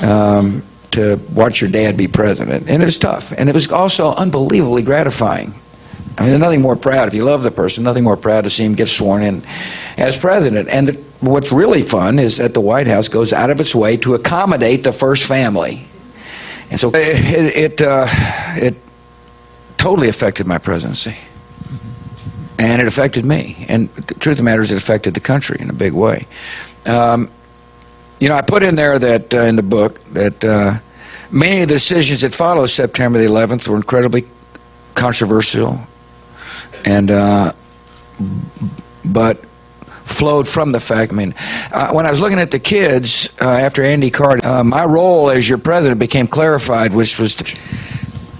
to watch your dad be president. And it was tough. And it was also unbelievably gratifying. I mean, there's nothing more proud, if you love the person, nothing more proud to see him get sworn in as president. And what's really fun is that the White House goes out of its way to accommodate the first family. And so it totally affected my presidency. And it affected me. And the truth of the matter is it affected the country in a big way. You know, I put in there that, in the book, that many of the decisions that followed September the 11th were incredibly controversial, and but flowed from the fact, I mean, when I was looking at the kids after Andy Card, my role as your president became clarified, which was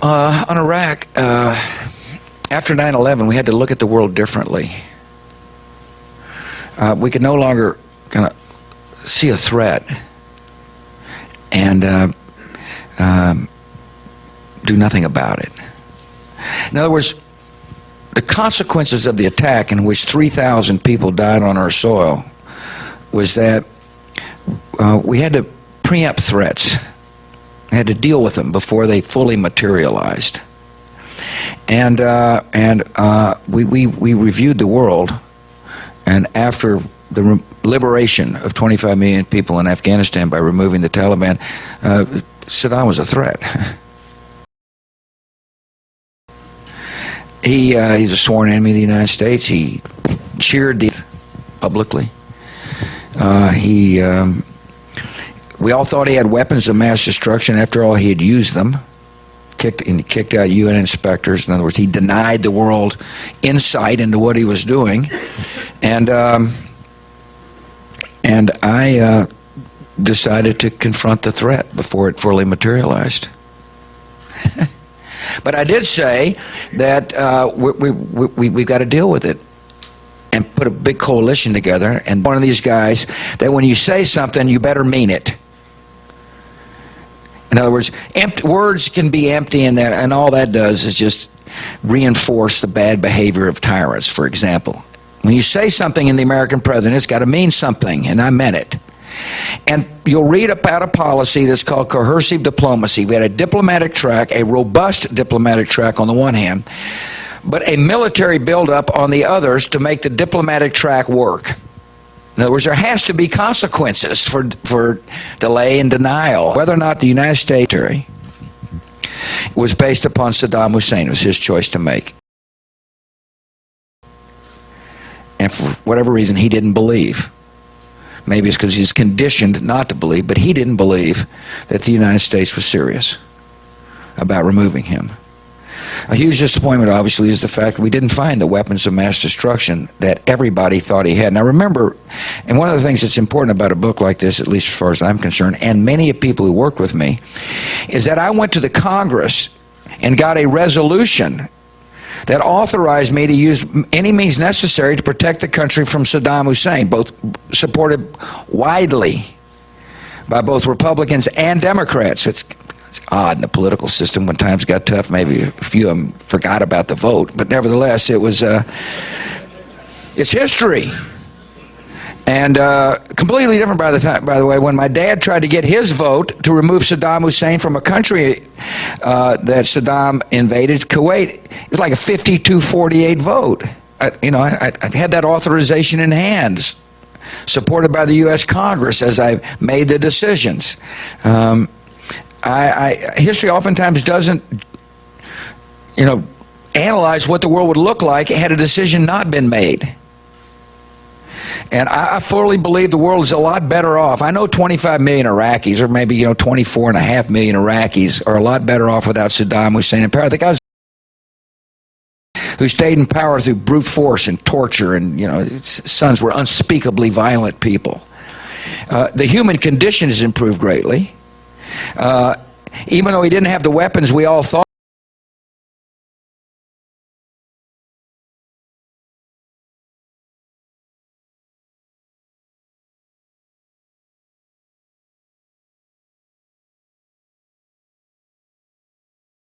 on Iraq. After 9/11, we had to look at the world differently. We could no longer kind of see a threat and do nothing about it. In other words, the consequences of the attack, in which 3,000 people died on our soil, was that we had to preempt threats. We had to deal with them before they fully materialized. And we reviewed the world, and after the liberation of 25 million people in Afghanistan by removing the Taliban, Saddam was a threat. He's a sworn enemy of the United States. He cheered the publicly. We all thought he had weapons of mass destruction. After all, he had used them. Kicked out UN inspectors. In other words, he denied the world insight into what he was doing. And I decided to confront the threat before it fully materialized. But I did say that we've got to deal with it and put a big coalition together. And one of these guys, that when you say something, you better mean it. In other words, words can be empty, and all that does is just reinforce the bad behavior of tyrants. For example, when you say something in the American president, it's got to mean something, and I meant it. And you'll read about a policy that's called coercive diplomacy. We had a diplomatic track, a robust diplomatic track on the one hand, but a military buildup on the others to make the diplomatic track work. In other words, there has to be consequences for delay and denial. Whether or not the United States was based upon Saddam Hussein, it was his choice to make. And for whatever reason, he didn't believe. Maybe it's because he's conditioned not to believe, but he didn't believe that the United States was serious about removing him. A huge disappointment, obviously, is the fact that we didn't find the weapons of mass destruction that everybody thought he had. Now remember, and one of the things that's important about a book like this, at least as far as I'm concerned, and many people who worked with me, is that I went to the Congress and got a resolution that authorized me to use any means necessary to protect the country from Saddam Hussein, both supported widely by both Republicans and Democrats. It's odd in the political system when times got tough. Maybe a few of them forgot about the vote, but nevertheless, it was it's history. And completely different by the way, when my dad tried to get his vote to remove Saddam Hussein from a country that Saddam invaded, Kuwait, it was like a 52-48 vote. I had that authorization in hand, supported by the U.S. Congress as I made the decisions. History oftentimes doesn't, analyze what the world would look like had a decision not been made. And I fully believe the world is a lot better off. I know 25 million Iraqis, or maybe 24.5 million Iraqis, are a lot better off without Saddam Hussein in power. The guys who stayed in power through brute force and torture, and his sons were unspeakably violent people. The human condition has improved greatly. Even though he didn't have the weapons we all thought.